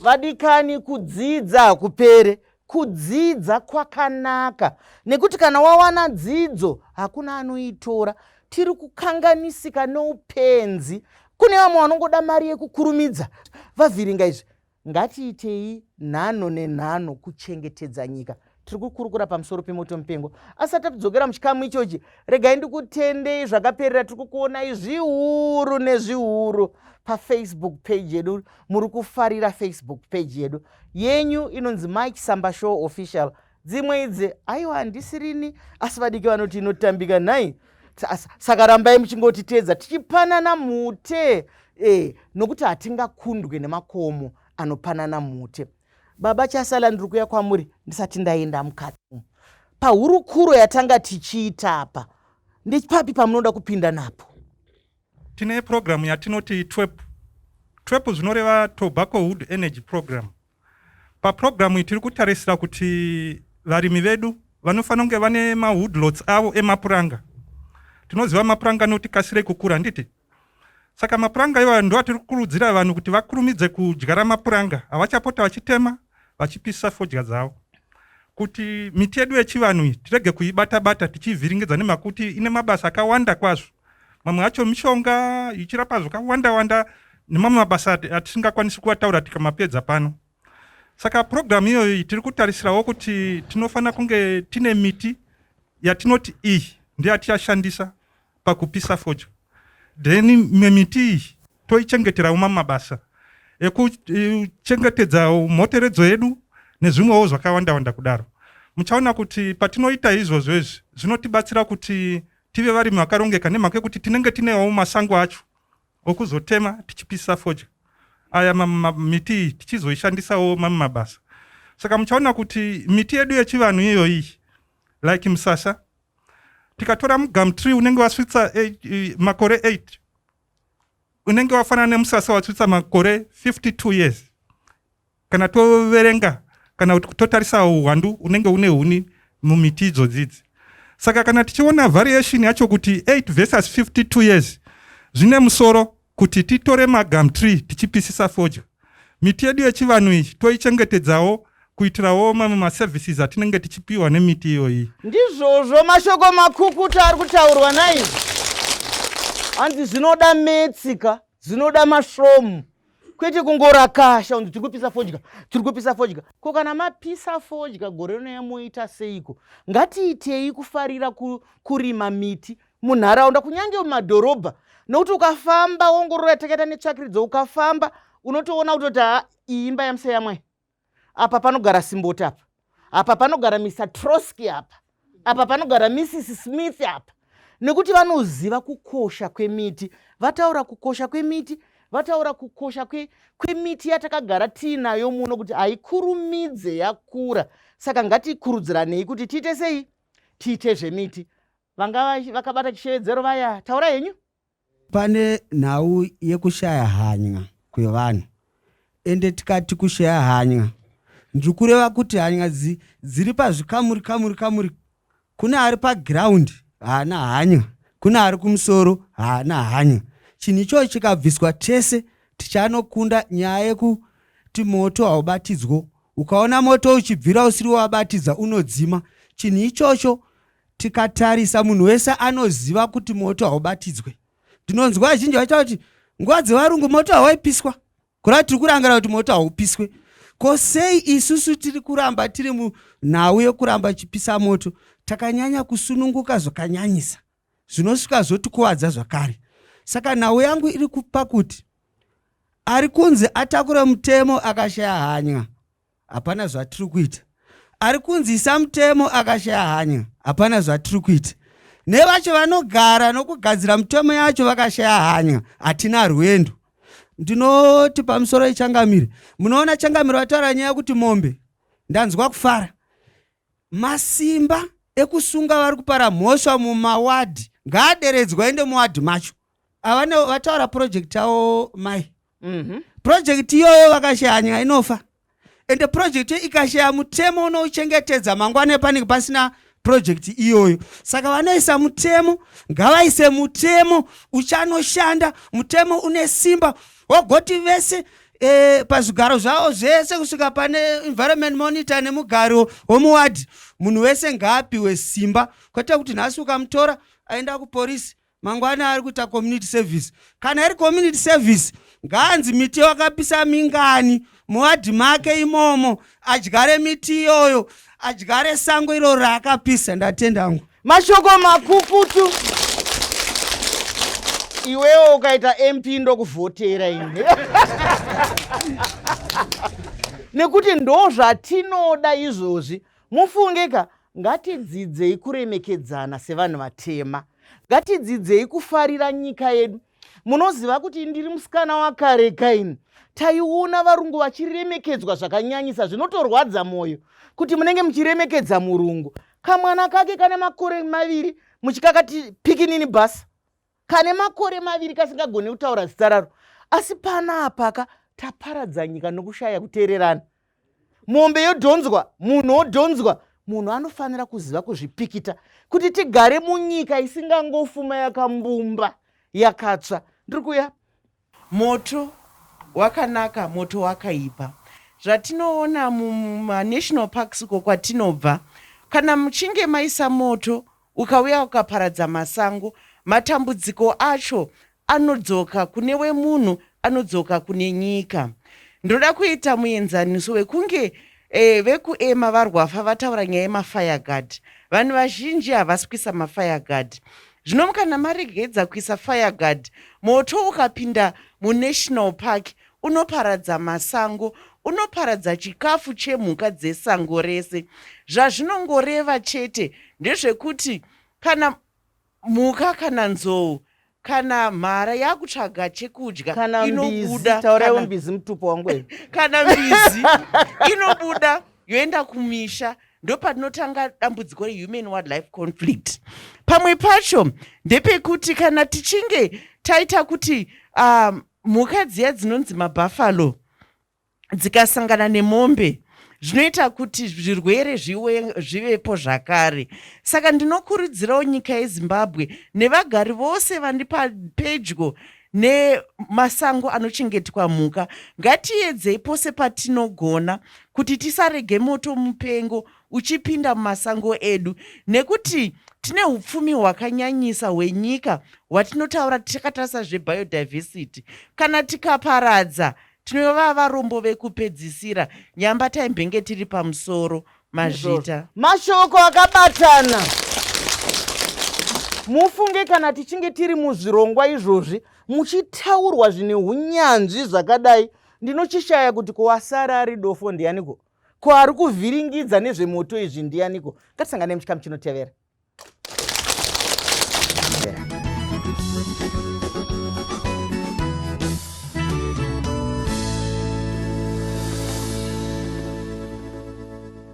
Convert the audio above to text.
vadikani kudzidza kupere. Kudzidza kwakanaka nekuti kana wawana dzidzo hakuna anoitora. Tiri kukanganisika noupenzi. Kune vamwe vanongoda mari yekukurumidza. Vavhiringa izvi ngatiitei nhano nenhano kuchengetedza nyika. Tiri kukurukura pamusoro pemotomupengo. Asati tatidzokera muchikamu ichochi, regai ndikutendei zvakaperera. Tiri kukuonai zviuru nezviuru pafacebook page yedu. Muri kufarira facebook page yedu yenyu inonzi Mai Chisamba Show Official. Dzimwe idzi aiwa handisirini, asi vadiki vanoti inotambika nhai. Saka rambai muchingotiteedza tichipanana mhute, nokuti hatingakundwe nemakomo anopanana mhute. Baba chasala ndiri kuuya kwamuri ndisati ndaenda mukati. Pahurukuro yatanga tichiita apa, ndepapi pamunoda kupinda napo? Tine program yatinoti TWEP. TWEP zvinoreva Tobacco Wood Energy Program. Paprogramu iyi tiri kutarisira kuti varimi vedu vanofanira kunge vane mawoodlots avo emapuranga. Tinoziva mapuranga noti kasire kukura nditi. Saka mapuranga iwa ndo atiri kukurudzira vanhu kuti vakurumidze kudyara mapuranga. Havachapota vachitema, vachipisa fodya dzavo. Kuti miti yedu yechivanhu iyi tirege kuibata-bata tichivhiringidza nemakuti ine mabasa akawanda kwazvo. Mamwe acho mishonga ichirapa zvakawanda-wanda nemamwe mabasa atisingakwanisi kuvataura tikamapedza pano. Saka programu iyoyi tiri kutarisirawo kuti tinofanira kunge tine miti yatinoti iyi ndiyo tichashandisa pakupisa fodya. Then imwe miti iyi toichengeterawo mamwe mabasa ekuchengetedza mhoteredzo yedu nezvimwewo zvakawanda-wanda kudaro. Muchaona kuti patinoita izvozvo izvi zvinotibatsira kuti tive varimi vakarongeka nemhaka yekuti tinenge tinewo masango acho okuzotema tichipisa fodya. Aya miti tichizoishandisawo mamwe mabasa. Saka muchaona kuti miti yedu yechivanhu iyoyi, like musasa, tikatora mugum tree unenge wasvitsa makore 8, unenge wafanana nemusasa wasvitsa makore 52 years. Kana toverenga, kana totarisa uwandu unenge une huni mumiti idzodzidzi. Saka kana tichiona variation yacho kuti 8 versus 52 years, zvine musoro kuti titore magum tree tichipisisa fodya. Miti yedu yechivanhu iyi toichengetedzawo kuitirawo mamwe maservices atinenge tichipiwa nemiti iyoyi. Ndizvozvo mashoko makukuta ari kutaurwa naizvi. Hanzi zvinoda metsika, zvinoda mashomu. Kwete kungora kasha unzi tirikupisa fodya, tirikupisa fodya. Ko kana mapisa fodya gore rino yamoita seiko? Ngatiitei kufarira kurima miti munharaunda kunyange mumadhorobha. Nokuti ukafamba wongorora takata netsvakiridzo, ukafamba unotoona kutoti iyi imba yaMuse yaMwai. Apa panogara Simboti apa. Apa panogara Mr. Trotsky apa. Apa panogara Mrs. Smith apa. Nekuti vanoziva kukosha kwemiti. Vataura kukosha kwemiti, vataura kukosha kwemiti yatakagara tiinayo muno kuti haikurumidze yakura. Saka ngatikurudziranei kuti tiite sei? Tiite zvemiti. Vanga vakabata chishevedzero vaya, taura henyu? Pane nhau yekushaya hanya kwevanhu. Ende tikati kushaya hanya, ndiri kureva kuti hanya dziri pazvikamuri. Kuna ari paground haana hanya, kuna ari kumusoro haana hanya. Chinhu ichocho chikabviswa tese tichanokunda nyaya yekuti moto haubatidzwo. Ukaona moto uchibvira usiri wabatidza unodzima. Chinhu ichocho tikatarisa munhu wese anoziva kuti moto haubatidzwe. Ndinonzwa vazhinji vachiti nguva dzevarungu moto hawaipiswa. Kura tiri kurangira kuti moto haupiswe. Ko sei isusu tiri kuramba tiri munhau yekuramba chipisa moto? Takanyanya kusununguka zvakanyanyisa, zvinosvika zvotikuwadza zvakare. Saka nhau yangu iri kupa kuti ari kunzi atakure mutemo akashaya hanya, hapana zvatiri kuita. Ari kunzi isa mutemo akashaya hanya, hapana zvatiri kuita. Nevacho vanogara nokugadzira mutemo yacho vakashaya hanya, hatina rwendo. Ndinoti pamusoro ichangamire, munoona changamire vataura nyaya yekuti mombe, ndanzwa kufara. Masimba ekusunga vari kupara mhosva mumawadhi ngaaderedzwa ende muwadhi macho. Avane vataura project yavo Mai. Project iyoyo vakashaya hanya inofa. Ende project ikashaya mutemo unouchengetedza mangwana panenge pasina project iyoyo. Saka vanoisa mutemo, ngavaise mutemo uchanoshanda, mutemo une simba. Wogoti vese pazvigaro zvavo zvese kusvika pane environment monitor nemugaro womuwadhi, munhu wese ngaapiwe simba, kwete kuti nhasi ukamutora aenda kupolisi, mangwana ari kuita community service. Kana iri community service, ngaanzi miti wakapisa mingani muwadhi make imomo, adyare miti iyoyo, adyare sango iro raakapisa. Ndatendangu mashoko makukutu. Iwewo ukaita MP ndokuvhotera ine. Nekuti ndo zvatinoda izvozvi. Mufungeka, ngatidzidzei kuremekedzana sevanhu vatema. Ngatidzidzei kufarira nyika yedu. Munoziva kuti ndiri musikana wakare kaini. Taiona varungu vachiremekedzwa zvakanyanyisa, zvinotorwadza moyo kuti munenge muchiremekedza murungu. Kamwana kake kane makore 2 muchikakati pikinini basa. Kane makore 2 kasingagoni kutaura zita raro. Asi panapa taparadza nyika nokushaya kuteererana. Mombe yodhonzwa, munhu odhonzwa. Munhu anofanira kuziva kuzvipikita kuti tigare munyika isingangofuma yakambumba yakatsva. Ndiri kuya moto wakanaka, moto wakaipa. Zvatinoona muma-national parks uko kwatinobva, kana muchinge maisa moto ukauya ukaparadza masango, matambudziko acho anodzoka kune wemunhu, anodzoka kune nyika. Ndoda kuita muenzaniso wekunge vekuema varwafa vataura nyaya yemafire-guard. Vanhu vazhinji havasi kuisa mafire-guard. Zvino kana maregedza kuisa fire-guard, moto ukapinda munational park unoparadza masango, unoparadza chikafu chemhuka dzesango rese. Zvazvinongoreva chete ndezvekuti kana mhuka, kana nzou, kana mhara yakutsvaga chekudya, kana inobuda, mbizi mutupo wangu. Kana mbizi inobuda yoenda kumisha. Ndo patinotanga dambudziko rehuman wildlife conflict. Pamwe pacho ndepekuti kana tichinge taita kuti mhuka dziya dzinonzi mabhafalo dzikasangana nemombe, zvinoita kuti zvirwere zvivepo zvakare. Saka ndinokurudzirawo nyika yeZimbabwe nevagari vose vani pedyo nemasango anochengetwa mhuka, ngatiedzei pose patinogona kuti tisarege moto mupengo uchipinda mumasango edu, nekuti tine upfumi hwakanyanyisa hwenyika hwatinotaura takatarisa zvebiodiversity. Kana tikaparadza tinova varombo vekupedzisira, nyamba taimbenge tiri pamusoro. Mazvita mashoko akabatana. Mufunge kana tichinge tiri muzvirongwa izvozvi muchitaurwa zvine hunyanzvi zvakadai, ndinochishaya kuti kuwasara ari dofo ndianiko, kwari kuvhiringidza nezvemoto izvi ndianiko. Ngatisangane muchikamu chinotevera.